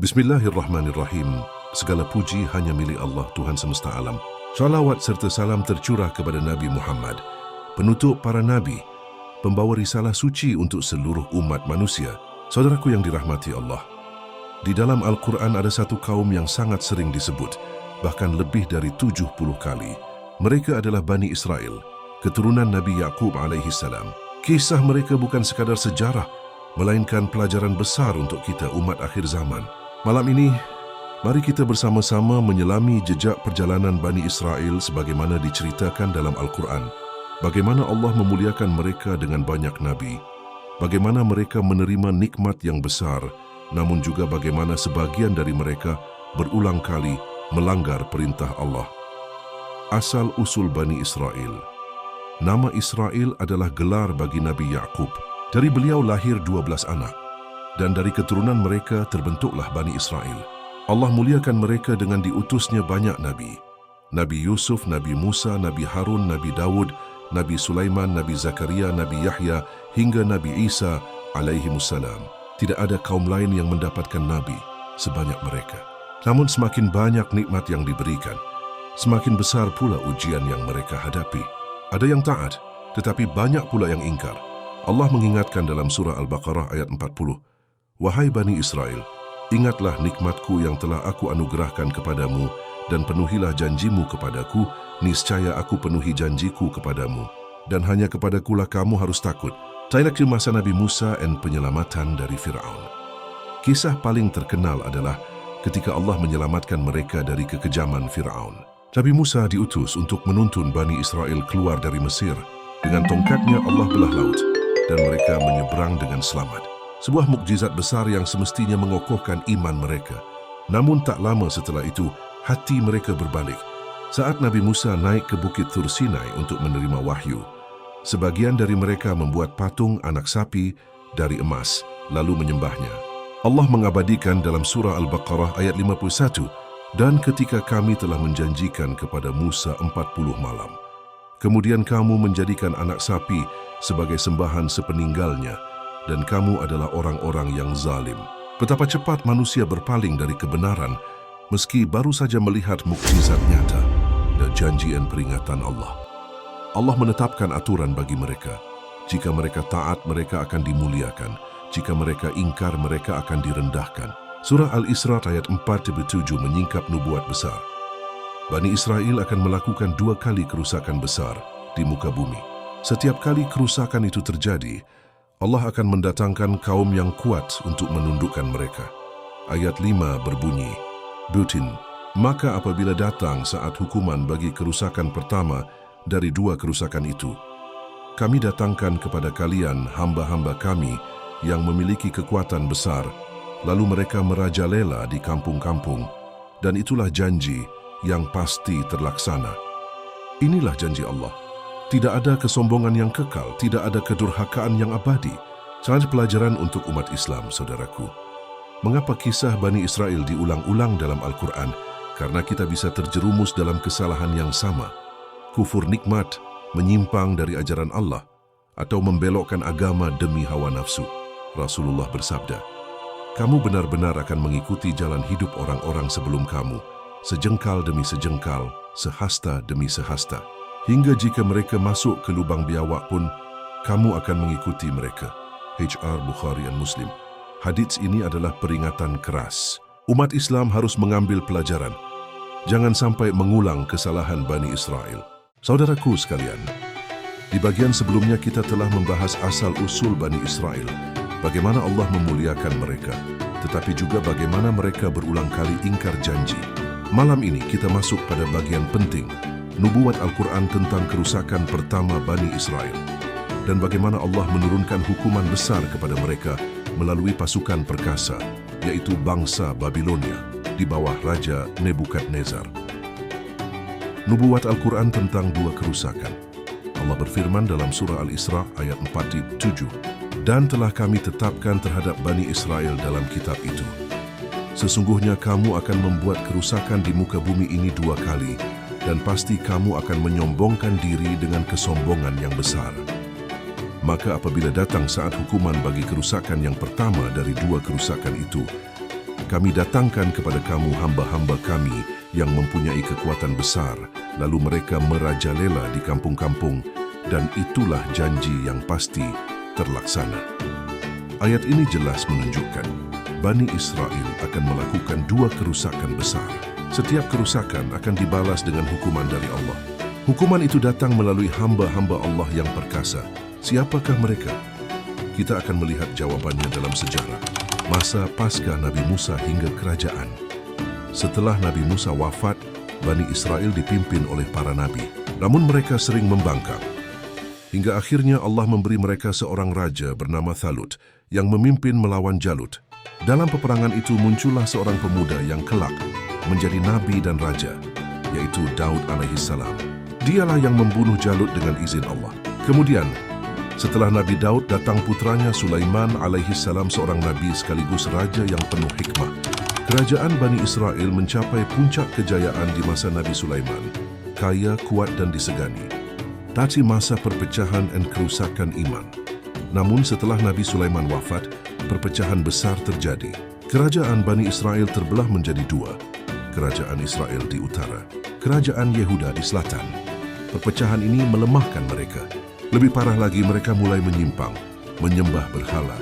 Bismillahirrahmanirrahim. Segala puji hanya milik Allah, Tuhan semesta alam. Salawat serta salam tercurah kepada Nabi Muhammad, penutup para nabi, pembawa risalah suci untuk seluruh umat manusia. Saudaraku yang dirahmati Allah, di dalam Al-Quran ada satu kaum yang sangat sering disebut, bahkan lebih dari 70 kali. Mereka adalah Bani Israel, keturunan Nabi Yaqub alaihissalam. Kisah mereka bukan sekadar sejarah, melainkan pelajaran besar untuk kita umat akhir zaman. Malam ini, mari kita bersama-sama menyelami jejak perjalanan Bani Israel sebagaimana diceritakan dalam Al-Quran. Bagaimana Allah memuliakan mereka dengan banyak nabi, bagaimana mereka menerima nikmat yang besar, namun juga bagaimana sebagian dari mereka berulang kali melanggar perintah Allah. Asal-usul Bani Israel. Nama Israel adalah gelar bagi Nabi Yaqub. Dari beliau lahir 12 anak. Dan dari keturunan mereka terbentuklah Bani Israel. Allah muliakan mereka dengan diutusnya banyak nabi. Nabi Yusuf, Nabi Musa, Nabi Harun, Nabi Dawud, Nabi Sulaiman, Nabi Zakaria, Nabi Yahya, hingga Nabi Isa alaihimussalam. Tidak ada kaum lain yang mendapatkan nabi sebanyak mereka. Namun semakin banyak nikmat yang diberikan, semakin besar pula ujian yang mereka hadapi. Ada yang taat, tetapi banyak pula yang ingkar. Allah mengingatkan dalam surah Al-Baqarah ayat 40, "Wahai Bani Israel, ingatlah nikmatku yang telah aku anugerahkan kepadamu dan penuhilah janjimu kepadaku, niscaya aku penuhi janjiku kepadamu. Dan hanya kepadakulah kamu harus takut." Tailak di masa Nabi Musa dan penyelamatan dari Fir'aun. Kisah paling terkenal adalah ketika Allah menyelamatkan mereka dari kekejaman Fir'aun. Nabi Musa diutus untuk menuntun Bani Israel keluar dari Mesir. Dengan tongkatnya Allah belah laut dan mereka menyeberang dengan selamat. Sebuah mukjizat besar yang semestinya mengokohkan iman mereka. Namun tak lama setelah itu, hati mereka berbalik. Saat Nabi Musa naik ke Bukit Tur Sinai untuk menerima wahyu, sebagian dari mereka membuat patung anak sapi dari emas, lalu menyembahnya. Allah mengabadikan dalam surah Al-Baqarah ayat 51, "Dan ketika kami telah menjanjikan kepada Musa 40 malam, kemudian kamu menjadikan anak sapi sebagai sembahan sepeninggalnya, dan kamu adalah orang-orang yang zalim." Betapa cepat manusia berpaling dari kebenaran meski baru saja melihat mukjizat nyata dan janji dan peringatan Allah. Allah menetapkan aturan bagi mereka. Jika mereka taat, mereka akan dimuliakan. Jika mereka ingkar, mereka akan direndahkan. Surah Al-Isra ayat 4-7 menyingkap nubuat besar. Bani Israel akan melakukan 2 kali kerusakan besar di muka bumi. Setiap kali kerusakan itu terjadi, Allah akan mendatangkan kaum yang kuat untuk menundukkan mereka. Ayat 5 berbunyi, "Butin, maka apabila datang saat hukuman bagi kerusakan pertama dari 2 kerusakan itu, kami datangkan kepada kalian hamba-hamba kami yang memiliki kekuatan besar, lalu mereka merajalela di kampung-kampung, dan itulah janji yang pasti terlaksana." Inilah janji Allah. Tidak ada kesombongan yang kekal, tidak ada kedurhakaan yang abadi. Sangat pelajaran untuk umat Islam, saudaraku. Mengapa kisah Bani Israel diulang-ulang dalam Al-Quran? Karena kita bisa terjerumus dalam kesalahan yang sama. Kufur nikmat, menyimpang dari ajaran Allah, atau membelokkan agama demi hawa nafsu. Rasulullah bersabda, "Kamu benar-benar akan mengikuti jalan hidup orang-orang sebelum kamu, sejengkal demi sejengkal, sehasta demi sehasta. Hingga jika mereka masuk ke lubang biawak pun, kamu akan mengikuti mereka." HR Bukhari dan Muslim. Hadits ini adalah peringatan keras. Umat Islam harus mengambil pelajaran. Jangan sampai mengulang kesalahan Bani Israel. Saudaraku sekalian, di bagian sebelumnya kita telah membahas asal-usul Bani Israel, bagaimana Allah memuliakan mereka, tetapi juga bagaimana mereka berulang kali ingkar janji. Malam ini kita masuk pada bagian penting, nubuat Al-Quran tentang kerusakan pertama Bani Israel, dan bagaimana Allah menurunkan hukuman besar kepada mereka melalui pasukan perkasa, yaitu bangsa Babilonia, di bawah Raja Nebukadnezar. Nubuat Al-Quran tentang 2 kerusakan. Allah berfirman dalam surah Al-Isra ayat 4-7, "Dan telah kami tetapkan terhadap Bani Israel dalam kitab itu, sesungguhnya kamu akan membuat kerusakan di muka bumi ini 2 kali, dan pasti kamu akan menyombongkan diri dengan kesombongan yang besar. Maka apabila datang saat hukuman bagi kerusakan yang pertama dari 2 kerusakan itu, Kami datangkan kepada kamu hamba-hamba kami yang mempunyai kekuatan besar, lalu mereka merajalela di kampung-kampung, dan itulah janji yang pasti terlaksana. Ayat ini jelas menunjukkan Bani Israel akan melakukan 2 kerusakan besar. Setiap kerusakan akan dibalas dengan hukuman dari Allah. Hukuman itu datang melalui hamba-hamba Allah yang perkasa. Siapakah mereka? Kita akan melihat jawabannya dalam sejarah. Masa pasca Nabi Musa hingga kerajaan. Setelah Nabi Musa wafat, Bani Israel dipimpin oleh para nabi. Namun mereka sering membangkang. Hingga akhirnya Allah memberi mereka seorang raja bernama Thalut yang memimpin melawan Jalut. Dalam peperangan itu muncullah seorang pemuda yang kelak menjadi nabi dan raja, yaitu Daud alaihissalam. Dialah yang membunuh Jalut dengan izin Allah. Kemudian, setelah Nabi Daud datang putranya Sulaiman alaihissalam, seorang nabi sekaligus raja yang penuh hikmah. Kerajaan Bani Israel mencapai puncak kejayaan di masa Nabi Sulaiman, kaya, kuat dan disegani. Tadi masa perpecahan dan kerusakan iman. Namun setelah Nabi Sulaiman wafat, perpecahan besar terjadi. Kerajaan Bani Israel terbelah menjadi 2. Kerajaan Israel di utara, kerajaan Yehuda di selatan. Perpecahan ini melemahkan mereka. Lebih parah lagi, mereka mulai menyimpang, menyembah berhala,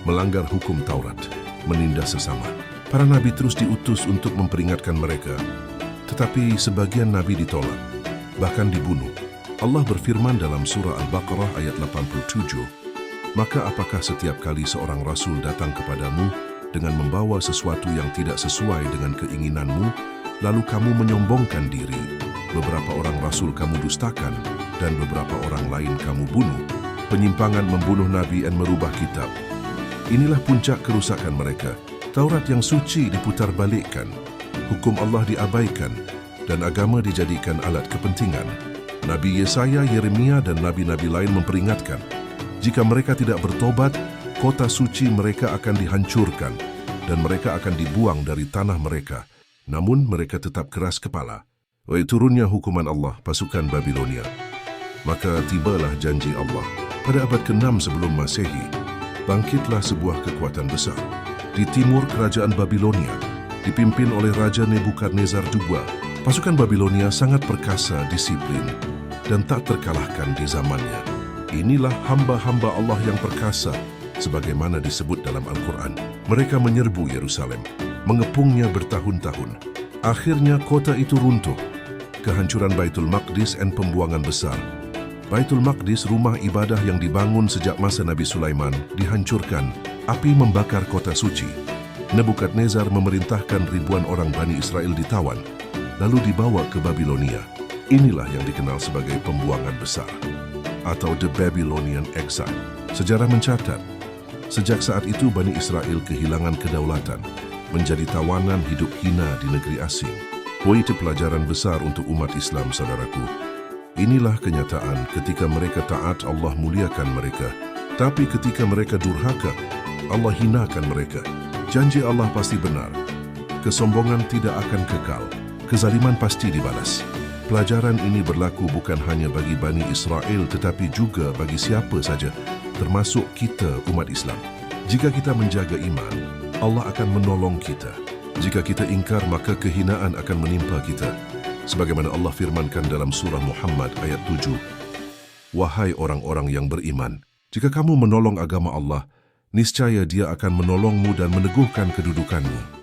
melanggar hukum Taurat, menindas sesama. Para nabi terus diutus untuk memperingatkan mereka, tetapi sebagian nabi ditolak, bahkan dibunuh. Allah berfirman dalam surah Al-Baqarah ayat 87, "Maka apakah setiap kali seorang rasul datang kepadamu dengan membawa sesuatu yang tidak sesuai dengan keinginanmu, lalu kamu menyombongkan diri, beberapa orang rasul kamu dustakan, dan beberapa orang lain kamu bunuh." Penyimpangan, membunuh nabi dan merubah kitab. Inilah puncak kerusakan mereka. Taurat yang suci diputarbalikkan, hukum Allah diabaikan, dan agama dijadikan alat kepentingan. Nabi Yesaya, Yeremia dan nabi-nabi lain memperingatkan, jika mereka tidak bertobat, kota suci mereka akan dihancurkan dan mereka akan dibuang dari tanah mereka. Namun mereka tetap keras kepala. Turunnya hukuman Allah pasukan Babilonia. Maka tibalah janji Allah. Pada abad ke-6 sebelum Masehi, bangkitlah sebuah kekuatan besar. Di timur, kerajaan Babilonia dipimpin oleh Raja Nebukadnezar II. Pasukan Babilonia sangat perkasa, disiplin, dan tak terkalahkan di zamannya. Inilah hamba-hamba Allah yang perkasa, sebagaimana disebut dalam Al-Quran. Mereka menyerbu Yerusalem, mengepungnya bertahun-tahun. Akhirnya kota itu runtuh. Kehancuran Baitul Maqdis dan pembuangan besar. Baitul Maqdis, rumah ibadah yang dibangun sejak masa Nabi Sulaiman, dihancurkan. Api membakar kota suci. Nebukadnezar memerintahkan ribuan orang Bani Israel ditawan, lalu dibawa ke Babilonia. Inilah yang dikenal sebagai pembuangan besar, atau The Babylonian Exile. Sejarah mencatat, sejak saat itu Bani Israel kehilangan kedaulatan, menjadi tawanan hidup hina di negeri asing. Itu pelajaran besar untuk umat Islam, saudaraku. Inilah kenyataan ketika mereka taat, Allah muliakan mereka. Tapi ketika mereka durhaka, Allah hinakan mereka. Janji Allah pasti benar. Kesombongan tidak akan kekal. Kezaliman pasti dibalas. Pelajaran ini berlaku bukan hanya bagi Bani Israel tetapi juga bagi siapa saja, termasuk kita umat Islam. Jika kita menjaga iman, Allah akan menolong kita. Jika kita ingkar, maka kehinaan akan menimpa kita. Sebagaimana Allah firmankan dalam surah Muhammad ayat 7, "Wahai orang-orang yang beriman, jika kamu menolong agama Allah, niscaya Dia akan menolongmu dan meneguhkan kedudukanmu."